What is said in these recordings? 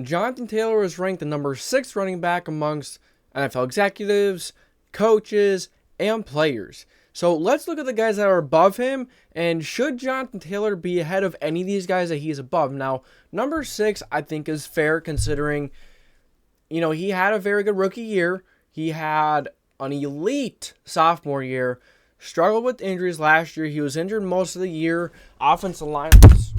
Jonathan Taylor is ranked the number 6 running back amongst NFL executives, coaches, and players. So let's look at the guys that are above him, and should Jonathan Taylor be ahead of any of these guys that he's above? Now, number 6, I think, is fair considering, he had a very good rookie year. He had an elite sophomore year, struggled with injuries last year. He was injured most of the year. Offensive line was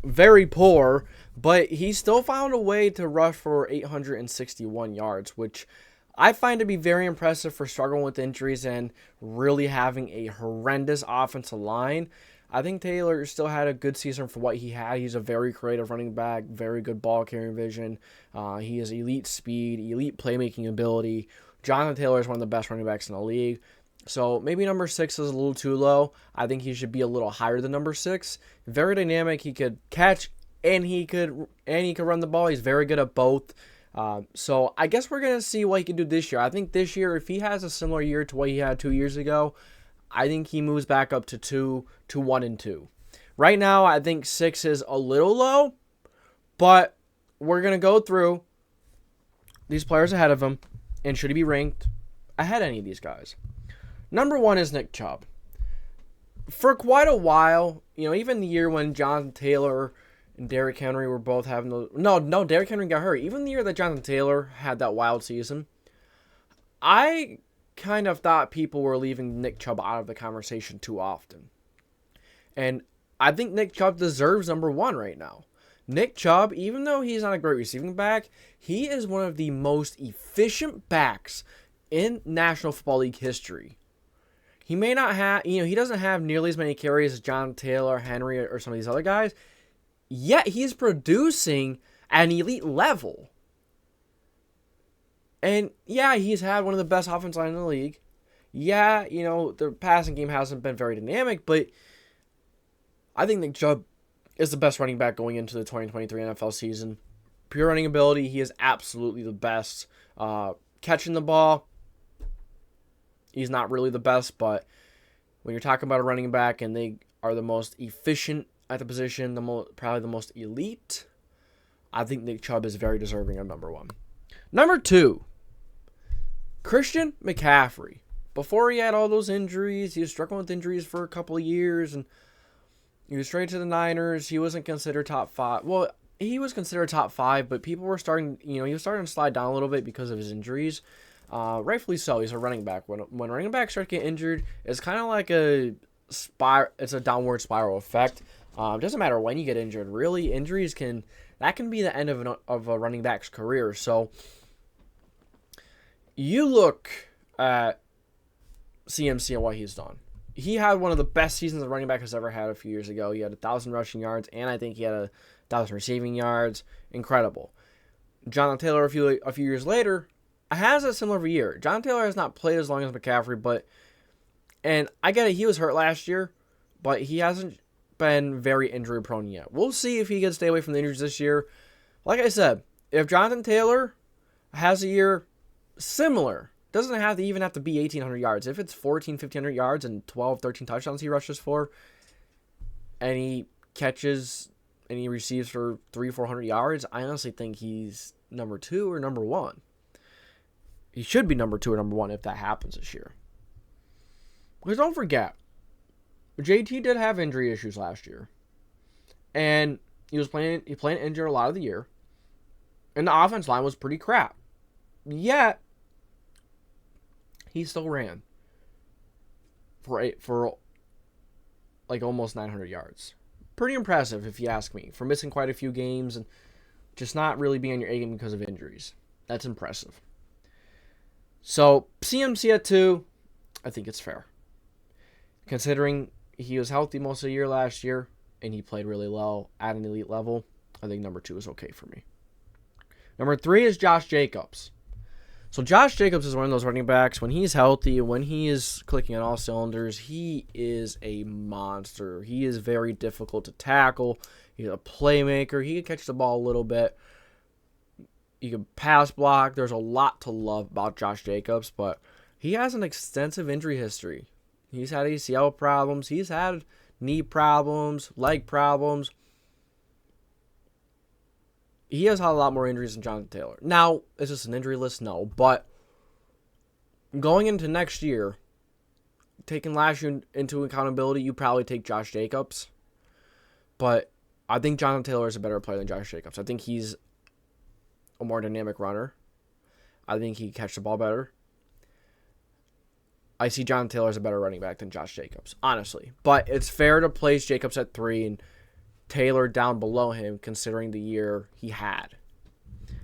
very poor, but he still found a way to rush for 861 yards, which I find to be very impressive for struggling with injuries and really having a horrendous offensive line. I think Taylor still had a good season for what he had. He's a very creative running back, very good ball carrying vision. He has elite speed, elite playmaking ability. Jonathan Taylor is one of the best running backs in the league. So maybe number 6 is a little too low. I think he should be a little higher than number 6. Very dynamic. He could catch and he could run the ball. He's very good at both. So I guess we're going to see what he can do this year. I think this year, if he has a similar year to what he had 2 years ago, I think he moves back up to 1 and 2. Right now, I think 6 is a little low, but we're going to go through these players ahead of him, and should he be ranked ahead of any of these guys? Number 1 is Nick Chubb. For quite a while, even the year when Jonathan Taylor and Derrick Henry were both having those... No, Derrick Henry got hurt. Even the year that Jonathan Taylor had that wild season, I kind of thought people were leaving Nick Chubb out of the conversation too often. And I think Nick Chubb deserves number 1 right now. Nick Chubb, even though he's not a great receiving back, he is one of the most efficient backs in National Football League history. He may not have, he doesn't have nearly as many carries as Jonathan Taylor, Henry, or some of these other guys, yet he's producing at an elite level. And yeah, he's had one of the best offensive lines in the league. Yeah, the passing game hasn't been very dynamic, but I think Nick Chubb is the best running back going into the 2023 NFL season. Pure running ability, he is absolutely the best. Catching the ball, he's not really the best, but when you're talking about a running back and they are the most efficient at the position, probably the most elite, I think Nick Chubb is very deserving of number 1. Number 2, Christian McCaffrey. Before he had all those injuries, he was struggling with injuries for a couple of years, and he was traded to the Niners. He wasn't considered top 5. Well, he was considered top 5, but people were starting, he was starting to slide down a little bit because of his injuries. Rightfully so. He's a running back. When running backs start to get injured, it's kind of like it's a downward spiral effect. It doesn't matter when you get injured. Really, injuries can be the end of a running back's career. So you look at CMC and what he's done. He had one of the best seasons a running back has ever had a few years ago. He had 1,000 rushing yards, and I think he had 1,000 receiving yards. Incredible. Jonathan Taylor, a few years later, has a similar year. Jonathan Taylor has not played as long as McCaffrey, and I get it, he was hurt last year, but he hasn't been very injury prone yet. We'll see if he can stay away from the injuries this year. Like I said, if Jonathan Taylor has a year similar, doesn't have to be 1,800 yards. If it's 1,500 yards and 12, 13 touchdowns he rushes for, and he catches and he receives for 300-400 yards, I honestly think he's number 2 or number 1. He should be number 2 or number 1 if that happens this year. Because don't forget, JT did have injury issues last year. And he playing injured a lot of the year. And the offense line was pretty crap. Yet, he still ran for like almost 900 yards. Pretty impressive, if you ask me, for missing quite a few games and just not really being on your A game because of injuries. That's impressive. So, CMC at 2, I think it's fair. Considering he was healthy most of the year last year, and he played really well at an elite level, I think number 2 is okay for me. Number 3 is Josh Jacobs. So Josh Jacobs is one of those running backs, when he's healthy, when he is clicking on all cylinders, he is a monster. He is very difficult to tackle. He's a playmaker. He can catch the ball a little bit. He can pass block. There's a lot to love about Josh Jacobs, but he has an extensive injury history. He's had ACL problems. He's had knee problems, leg problems. he has had a lot more injuries than Jonathan Taylor. Now, is this an injury list? No. But going into next year, taking last year into accountability, you probably take Josh Jacobs. But I think Jonathan Taylor is a better player than Josh Jacobs. I think he's a more dynamic runner. I think he can catch the ball better. I see Jonathan Taylor as a better running back than Josh Jacobs, honestly. But it's fair to place Jacobs at 3 and Taylor down below him, considering the year he had.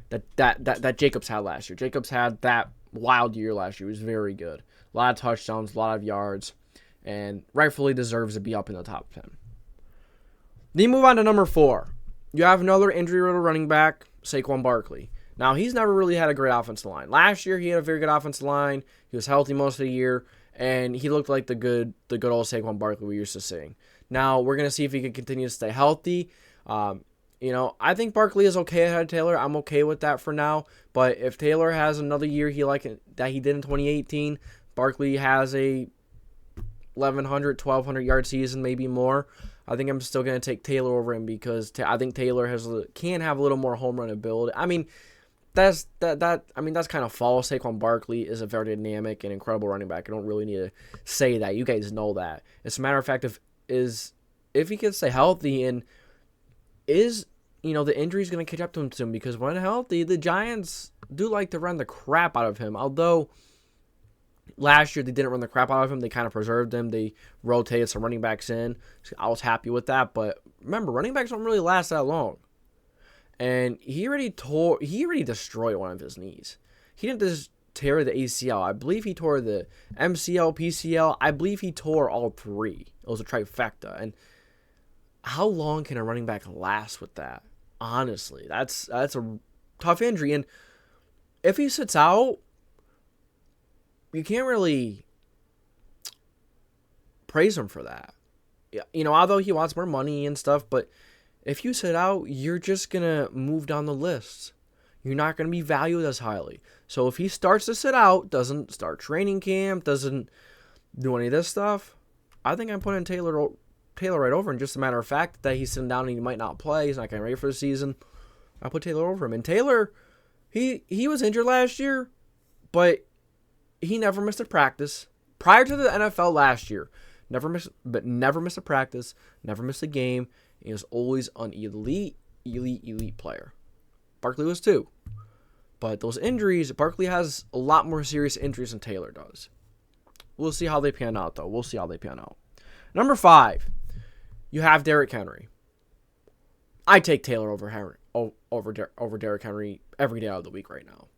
That Jacobs had last year. Jacobs had that wild year last year. He was very good. A lot of touchdowns, a lot of yards, and rightfully deserves to be up in the top 10. Then you move on to number 4. You have another injury-riddled running back, Saquon Barkely. Now, he's never really had a great offensive line. Last year, he had a very good offensive line. He was healthy most of the year, and he looked like the good old Saquon Barkley we used to seeing. Now, we're going to see if he can continue to stay healthy. I think Barkley is okay ahead of Taylor. I'm okay with that for now. But if Taylor has another year that he did in 2018, Barkley has a 1,100, 1,200 yard season, maybe more, I think I'm still going to take Taylor over him because I think Taylor can have a little more home run ability. I mean, that's kind of false. Saquon Barkley is a very dynamic and incredible running back. I don't really need to say that. You guys know that. As a matter of fact, if he can stay healthy and the injury's going to catch up to him soon, because when healthy, the Giants do like to run the crap out of him. Although last year they didn't run the crap out of him, they kind of preserved him. They rotated some running backs in. I was happy with that. But remember, running backs don't really last that long. And he already destroyed one of his knees. He didn't just tear the ACL. I believe he tore the MCL, PCL. I believe he tore all 3. It was a trifecta. And how long can a running back last with that? Honestly, that's a tough injury. And if he sits out, you can't really praise him for that. Although he wants more money and stuff, but if you sit out, you're just going to move down the list. You're not going to be valued as highly. So if he starts to sit out, doesn't start training camp, doesn't do any of this stuff, I think I'm putting Taylor right over him. Just a matter of fact that he's sitting down and he might not play. He's not getting ready for the season. I put Taylor over him. And Taylor, he was injured last year, but he never missed a practice. Prior to the NFL last year, never missed a practice, never missed a game. He was always an elite player. Barkley was too. But those injuries, Barkley has a lot more serious injuries than Taylor does. We'll see how they pan out, though. Number 5, you have Derrick Henry. I take Taylor over Derrick Henry every day of the week right now.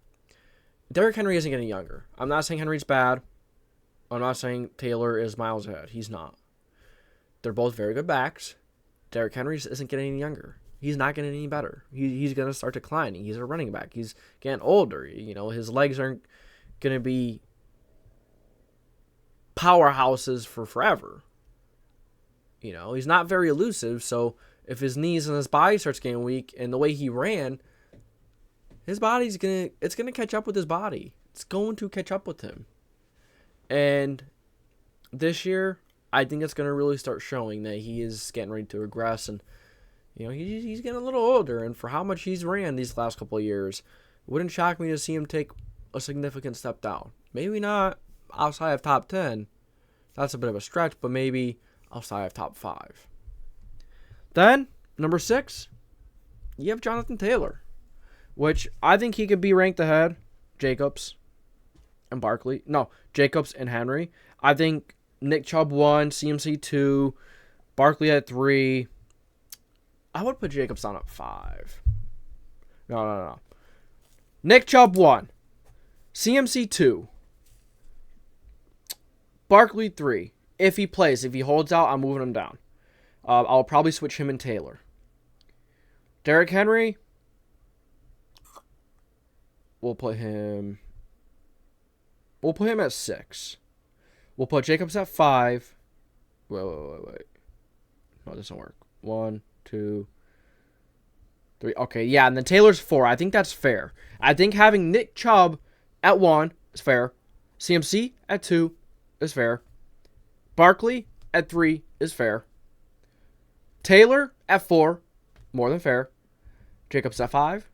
Derrick Henry isn't getting younger. I'm not saying Henry's bad. I'm not saying Taylor is miles ahead. He's not. They're both very good backs. Derrick Henry isn't getting any younger. He's not getting any better. He's going to start declining. He's a running back. He's getting older. His legs aren't going to be powerhouses for forever. He's not very elusive. So if his knees and his body starts getting weak and the way he ran, his body's going to catch up with his body. It's going to catch up with him. And this year, I think it's going to really start showing that he is getting ready to regress. And, he's getting a little older. And for how much he's ran these last couple of years, it wouldn't shock me to see him take a significant step down. Maybe not outside of top 10. That's a bit of a stretch, but maybe outside of top 5. Then, number 6, you have Jonathan Taylor, which I think he could be ranked ahead. Jacobs and Barkley. No, Jacobs and Henry. I think Nick Chubb 1, CMC 2, Barkley at 3. I would put Jacobs down at 5. No. Nick Chubb 1, CMC 2, Barkley 3. If he plays, if he holds out, I'm moving him down. I'll probably switch him and Taylor. Derrick Henry, we'll put him at 6. We'll put Jacobs at 5. Wait. No, it doesn't work. 1, 2, 3. Okay, yeah, and then Taylor's 4. I think that's fair. I think having Nick Chubb at 1 is fair. CMC at 2 is fair. Barkley at 3 is fair. Taylor at 4, more than fair. Jacobs at 5,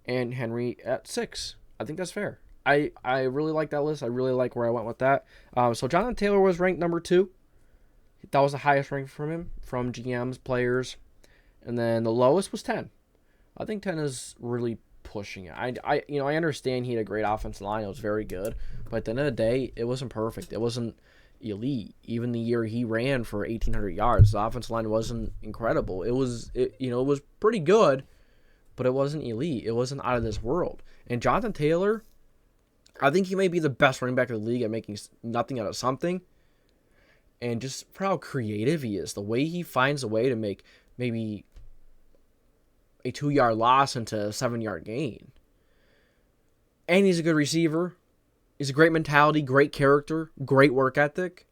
and Henry at 6. I think that's fair. I really like that list. I really like where I went with that. So Jonathan Taylor was ranked number 2. That was the highest rank from him, from GMs, players. And then the lowest was 10. I think 10 is really pushing it. I understand he had a great offensive line. It was very good. But at the end of the day, it wasn't perfect. It wasn't elite. Even the year he ran for 1,800 yards, the offensive line wasn't incredible. It was pretty good, but it wasn't elite. It wasn't out of this world. And Jonathan Taylor, I think he may be the best running back of the league at making nothing out of something. And just for how creative he is, the way he finds a way to make maybe a 2-yard loss into a 7-yard gain. And he's a good receiver. He's a great mentality, great character, great work ethic.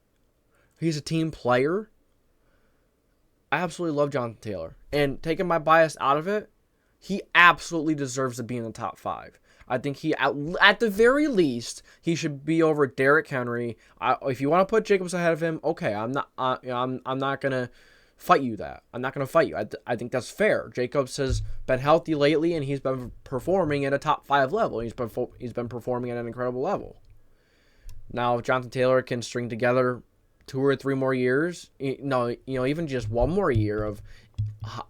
He's a team player. I absolutely love Jonathan Taylor. And taking my bias out of it, he absolutely deserves to be in the top 5. I think he, at the very least, he should be over Derrick Henry. If you want to put Jacobs ahead of him, okay. I'm not gonna fight you that. I'm not gonna fight you. I think that's fair. Jacobs has been healthy lately, and he's been performing at a top 5 level. He's been performing at an incredible level. Now, if Jonathan Taylor can string together 2 or 3 more years, even just 1 more year of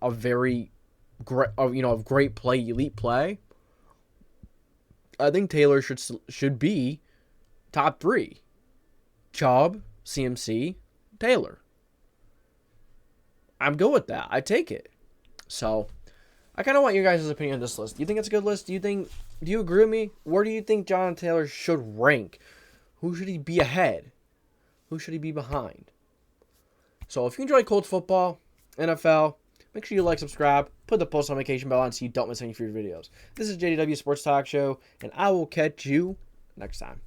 a very great, of great play, elite play, I think Taylor should be top 3. Chubb, CMC, Taylor. I'm good with that. I take it. So, I kind of want your guys' opinion on this list. Do you think it's a good list? Do you agree with me? Where do you think Jonathan Taylor should rank? Who should he be ahead? Who should he be behind? So, if you enjoy Colts football, NFL, make sure you like, subscribe, put the post notification bell on so you don't miss any future videos. This is JDW Sports Talk Show, and I will catch you next time.